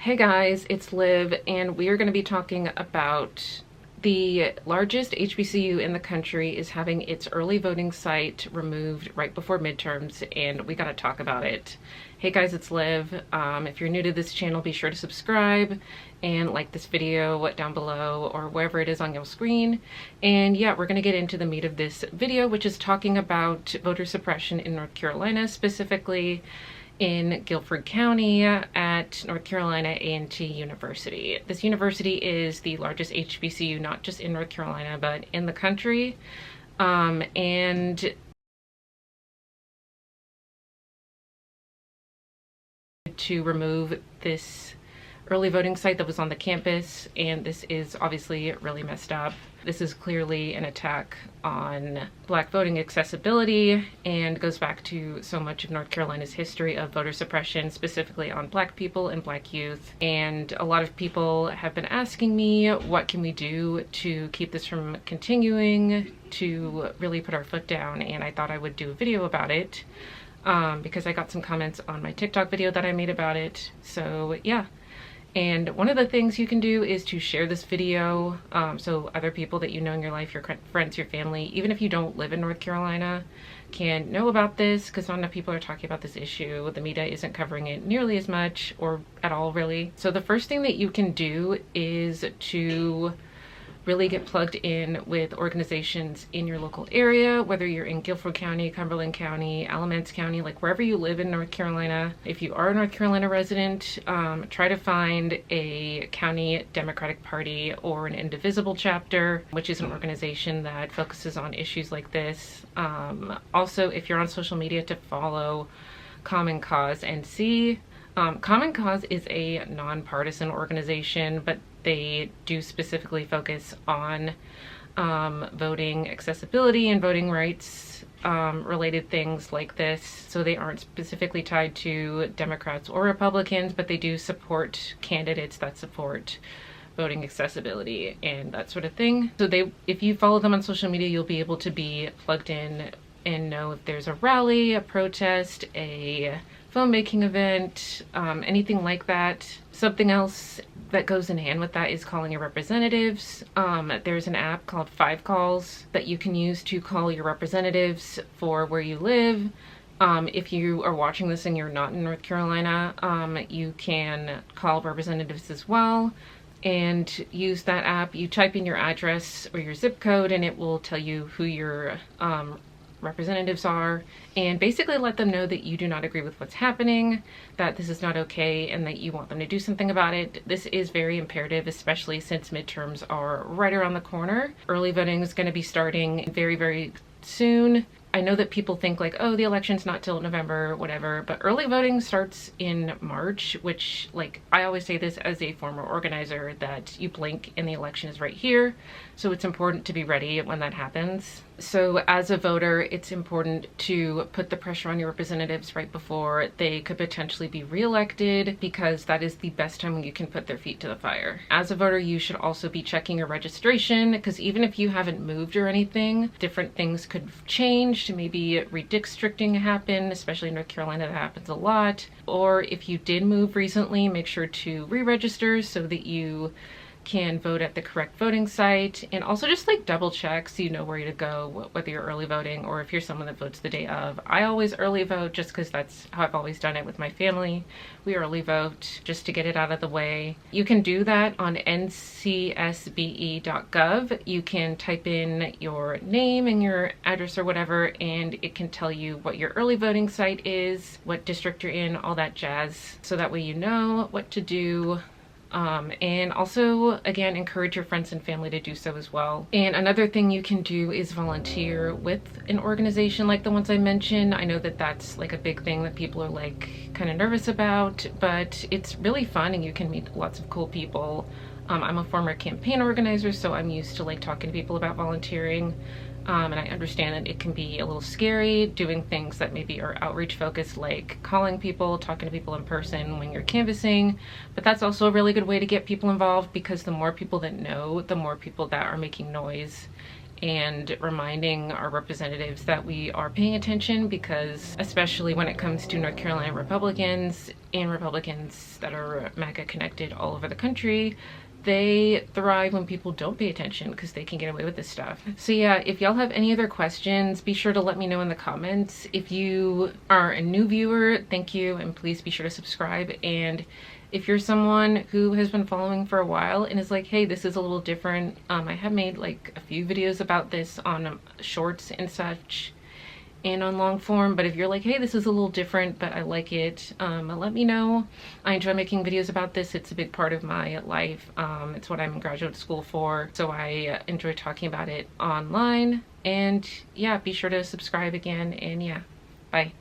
Hey guys, it's Liv, and we are going to be talking about the largest HBCU in the country is having its early voting site removed right before midterms, and we got to talk about it. Hey guys, it's Liv. If you're new to this channel, be sure to subscribe and like this video down below or wherever it is on your screen. And yeah, we're going to get into the meat of this video, which is talking about voter suppression in North Carolina, specifically in Guilford County at North Carolina A&T University. This university is the largest HBCU, not just in North Carolina, but in the country. And to remove this early voting site that was on the campus, and this is obviously really messed up. This is clearly an attack on Black voting accessibility and goes back to so much of North Carolina's history of voter suppression, specifically on Black people and Black youth. And a lot of people have been asking me, what can we do to keep this from continuing, to really put our foot down, and I thought I would do a video about it because I got some comments on my TikTok video that I made about it. So yeah. And one of the things you can do is to share this video so other people that you know in your life, your friends, your family, even if you don't live in North Carolina, can know about this, because not enough people are talking about this issue. The media isn't covering it nearly as much or at all, really. So the first thing that you can do is to really get plugged in with organizations in your local area, whether you're in Guilford County, Cumberland County, Alamance County, like wherever you live in North Carolina. If you are a North Carolina resident, try to find a county Democratic Party or an Indivisible chapter, which is an organization that focuses on issues like this. Also, if you're on social media, to follow Common Cause NC. Common Cause is a nonpartisan organization, but they do specifically focus on voting accessibility and voting rights related things like this. So they aren't specifically tied to Democrats or Republicans, but they do support candidates that support voting accessibility and that sort of thing. So if you follow them on social media, you'll be able to be plugged in and know if there's a rally, a protest, a filmmaking event, anything like that. Something else that goes in hand with that is calling your representatives. There's an app called 5Calls that you can use to call your representatives for where you live. If you are watching this and you're not in North Carolina, you can call representatives as well and use that app. You type in your address or your zip code and it will tell you who your representatives are, and basically let them know that you do not agree with what's happening, that this is not okay, and that you want them to do something about it. This is very imperative, especially since midterms are right around the corner. Early voting is going to be starting very, very soon. I know that people think like, oh, the election's not till November, whatever, but early voting starts in March, which, like, I always say this as a former organizer, that you blink and the election is right here. So it's important to be ready when that happens. So as a voter, it's important to put the pressure on your representatives right before they could potentially be reelected, because that is the best time when you can put their feet to the fire. As a voter, you should also be checking your registration, because even if you haven't moved or anything, different things could change. Maybe redistricting happen, especially in North Carolina, that happens a lot. Or if you did move recently, make sure to re-register so that you can vote at the correct voting site, and also just like double check so you know where to go, whether you're early voting or if you're someone that votes the day of. I always early vote just because that's how I've always done it with my family. We early vote just to get it out of the way. You can do that on ncsbe.gov. You can type in your name and your address or whatever, and it can tell you what your early voting site is, what district you're in, all that jazz, so that way you know what to do. And also, again, encourage your friends and family to do so as well. And another thing you can do is volunteer with an organization like the ones I mentioned. I know that that's like a big thing that people are like kind of nervous about, but it's really fun and you can meet lots of cool people. I'm a former campaign organizer, so I'm used to like talking to people about volunteering. And I understand that it can be a little scary doing things that maybe are outreach focused, like calling people, talking to people in person when you're canvassing, but that's also a really good way to get people involved, because the more people that know, the more people that are making noise and reminding our representatives that we are paying attention, because especially when it comes to North Carolina Republicans and Republicans that are MAGA connected all over the country, they thrive when people don't pay attention because they can get away with this stuff. So yeah, if y'all have any other questions, be sure to let me know in the comments. If you are a new viewer, thank you, and please be sure to subscribe. And if you're someone who has been following for a while and is like, hey, this is a little different, I have made like a few videos about this on shorts and such and on long form, but if you're like, hey, this is a little different but I like it, let me know. I enjoy making videos about this. It's a big part of my life. It's what I'm in graduate school for, so I enjoy talking about it online. And yeah, be sure to subscribe again, and yeah, bye.